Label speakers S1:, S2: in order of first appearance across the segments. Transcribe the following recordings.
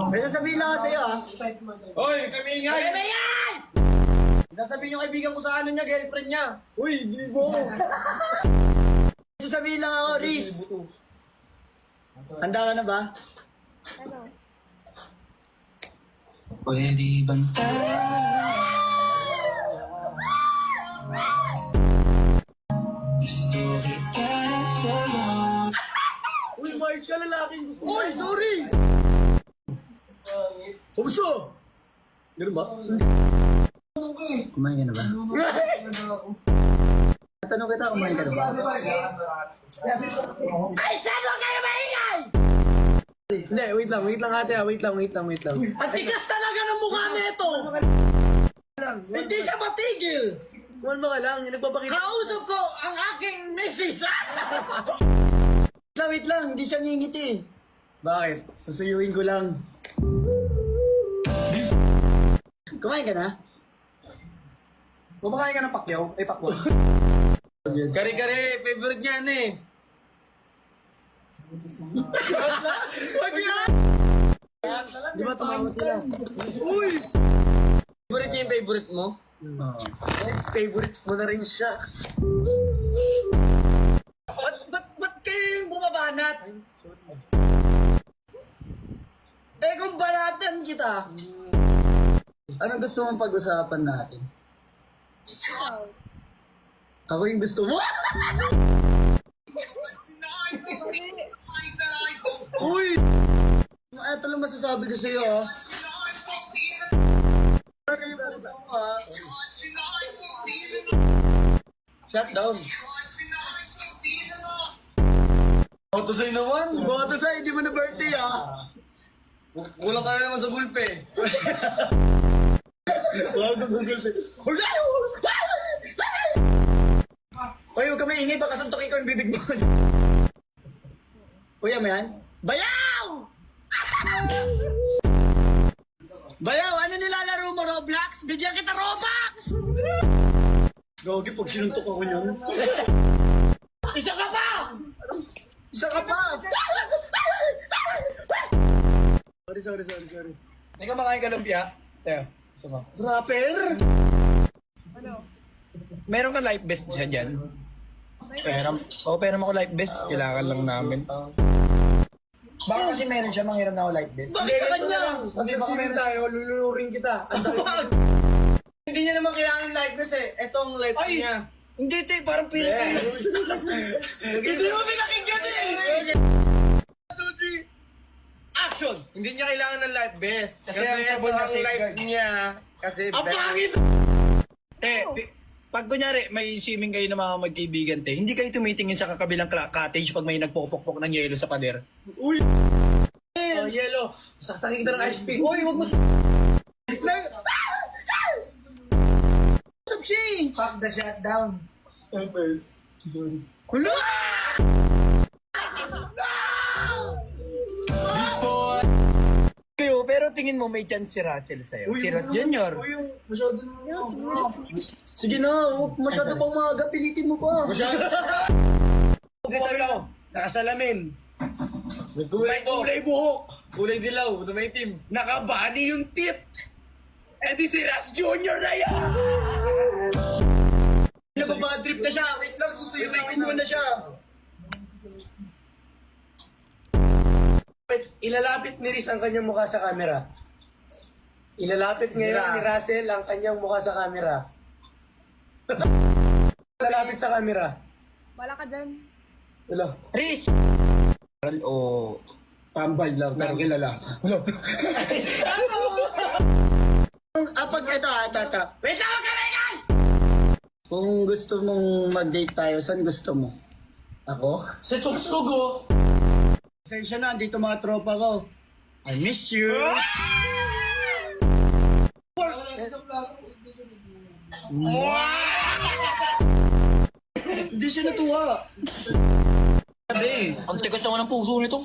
S1: May nasabihin lang ako sa'yo, ha?
S2: Hoy, kami ingay!
S1: Kami ingay!
S2: Nasabihin yung kaibigan ko sa ano niya, girlfriend niya.
S1: Uy, di mo! Sasabihin lang ako, Riz. Handa ka na ba?
S3: Ano?
S4: Pwede bang gusto kita na solo?
S2: Uy, mais ka lalaking gusto mo.
S1: Uy, sorry! Kumusta?
S2: Ganun ba?
S1: Kumain ka na ba? Tanong kita, kumain ka na ba? Ay, saan mo kayo maingay?
S2: Hindi, wait lang ate, wait lang.
S1: Ang tigas talaga ng mukha nito! Hindi siya matigil!
S2: Kumalma ka lang, yung nagpapakita.
S1: Kausap ko ang aking misis! Wait lang, hindi siya ngingiti.
S2: Bakit?
S1: Susuyuin ko lang. Kumain ka na?
S2: Kumakain ka ng pakyaw? Ay, pakwan. Kare-kare, favorite niya ano eh.
S1: Wag yan!
S2: Di ba tumawag sila?
S1: Uy!
S2: Favorite niya yung favorite mo? Favorite mo na rin siya.
S1: Ba't kayo yung bumabanat? Eh kung balatan kita, anong gusto mong pag-usapan natin?
S3: Ikaw.
S1: Ako yung gusto mo? Uy! Ito lang masasabi ko sa'yo, ha?
S2: Shut down. Auto sa'yo naman.
S1: Boto sa'yo, hindi mo na birthday, ha?
S2: Kulang ka na naman sa gulpe.
S1: Wag ang Google Pay. Uy, huwag ka maingay, baka suntokin ko yung bibig mo. Kuya mo yan? Bayaw! Bayaw, ano nilalaro mo, Roblox? Bigyan kita Robux! Gagi, pag sinuntok ako yun. Isa ka pa! Isa ka pa! Sorry.
S2: Hindi ka makain ka lumpia? Teo, sama.
S1: Rapper?
S3: Ano?
S2: Meron ka life vest siya dyan? Peram ako life vest. Kailangan lang namin.
S1: Baka kasi meron siya, manghiram na ako like this.
S2: Bakit sa kanya? Hindi baka meron tayo, luluring kita. Hindi niya naman kailangan life vest eh. Ito ang life niya. Hindi te, parang pinipili.
S1: Hindi mo pinakinggan eh!
S2: 2, 3. Action! Hindi niya kailangan ng life vest. Kasi
S1: ang
S2: ito
S1: sabon na
S2: ang life
S1: safeguard.
S2: niya. Kasi
S1: Ang pangit!
S5: Pag kunyari, may swimming kayo ng mga magkaibigan, hindi kayo tumitingin sa kakabilang cottage pag may nagpupukpok ng yelo sa pader.
S1: Uy!
S2: Oh, yellow. Sasakin kita ng ice pick.
S1: Uy, wag mo sa... Sabshi! Fuck the shutdown.
S2: Kulo!
S5: Kayo, pero tingin mo may chance si Russell sa'yo. Si Russell Junior.
S1: Uy, yung masyado na... Sige na, huwag masyado pang maaga, pilitin mo pa.
S2: Hindi sabi ko, nakasalamin. Kulay buhok. Kulay dilaw, dumaitim.
S5: Nakabani yung tit. Eh di si Russ Junior na yan!
S1: Nababad trip na siya. Wait lang, susuyuin mo na siya.
S2: Ilalapit ni Riz ang kanyang mukha sa camera. Ilalapit ngayon ni Russell ang kanyang mukha sa camera. Ilalapit sa camera.
S3: Wala ka dyan.
S2: Hello.
S5: Riz! O...
S2: Tambay lang, pero kilala.
S1: Pag ito. Wait lang, kamay! Kung gusto mong mag-date tayo, saan gusto mo?
S2: Ako? Sa chokes ko, go!
S1: Pasensya na, dito mga tropa ko. I miss you. Hindi siya natuwa.
S5: Sabi, ang tigas naman ng puso nito.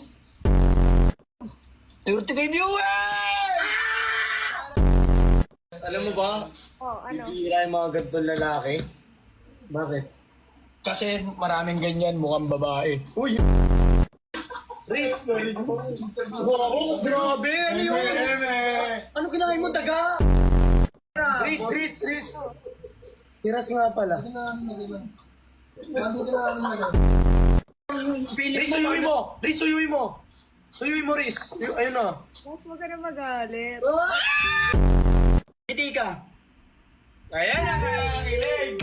S5: 30K viewers!
S2: Alam mo ba,
S3: Oh, ano?
S2: bihira yung mga gantong lalaki. Bakit?
S5: Kasi maraming ganyan, mukhang babae.
S1: Uy!
S2: Riz! Wow, grabe! Ano yun? Ano kinain mo, daga? Riz! Tiras nga pala. Riz, suyuin mo! Suyuin mo, Riz. Ayun na.
S3: Boss, huwag ka na magalit.
S5: Ngiti ka. Ayan ang nakakilig.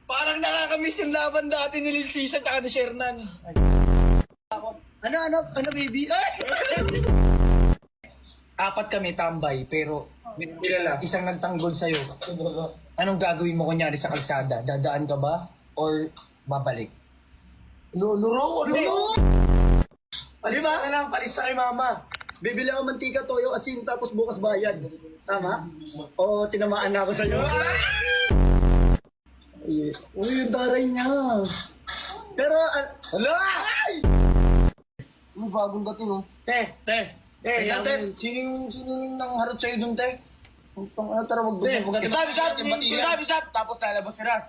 S5: Parang nakakamiss yung laban dati ni Lil Sisa at ni Shernan.
S2: Ano, baby? Ay!
S5: Apat kami tambay, pero isang nagtanggol sa'yo. Anong gagawin mo kunyari sa kalsada? Dadaan ka ba? Or babalik?
S2: Luro! Palista ka lang, palista kay mama.
S1: Bibili ako mantika, toyo, asin, tapos bukas bayad. Tama? Oo, tinamaan na ako sa'yo. Ay, uy, yung taray niya. Pero, hala!
S2: Ano bagong dating, oh?
S5: Te,
S2: Ayan,
S5: te, sino nang harot sa'yo dun, te? Ano tara, wag doon. Stop! Tapos lalabas si Ras.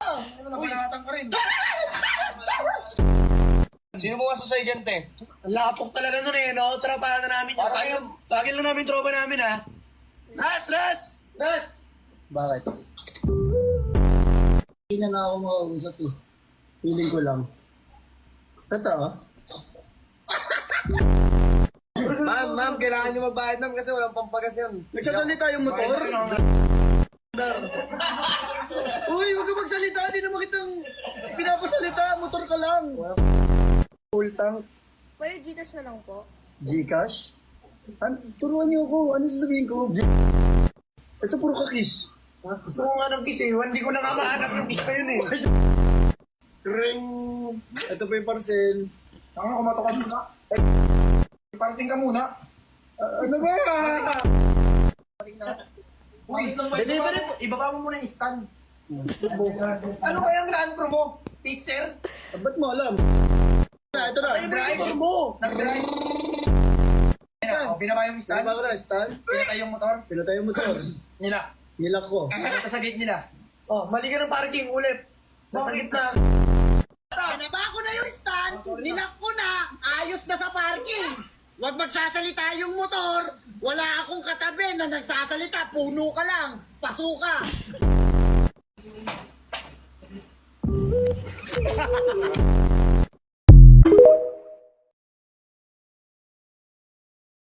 S5: Ano na banatan ka rin? Sino mo kaso sa'yo dyan, te?
S2: Ang lapok talaga nun eh, no? Tropahan na namin. Lagi lang namin tropa namin, ha? Ras!
S1: bakit? Hindi na nga ako makausap eh. Feeling ko lang. Totoo?
S2: Ma'am, kailangan nyo magbayad, ma'am, kasi walang pampagas yan.
S1: Nagsasalita yung motor? Uy, huwag ka magsalita. Hindi naman kitang pinapasalita. Motor ka lang. Full tank.
S3: Pwede Gcash na lang po.
S1: Gcash? Turuan niyo ako. Ano sasabihin ko? Ito puro kakis.
S2: Gusto ko nga ng kiss eh. Hindi ko na nga mahanap yung kiss pa yun eh.
S1: Ring. Ito pa yung parcel.
S5: Saka kumato ka muna. Parating ka muna.
S1: Ano ba?
S2: Uy, delivery po. Ibaba mo muna yung stand. Ano kaya ang raan mo? Pixel?
S1: Ba't mo alam? Ito na.
S2: Driver mo! Nag-drive. Binaba yung stand.
S1: Ano ba na? Stand?
S2: Pinatay yung motor.
S1: Pinatay yung motor.
S2: Nila.
S1: Nilak ko.
S2: Ito sa gate nila. Oh, mali ka ng parking ulit. Nasa gitna.
S1: Pinaba ko na yung stand. Nilak ko na. Ayos na sa parking. Huwag magsasalita yung motor. Wala akong katabi na nagsasalita. Puno ka lang. Paso ka.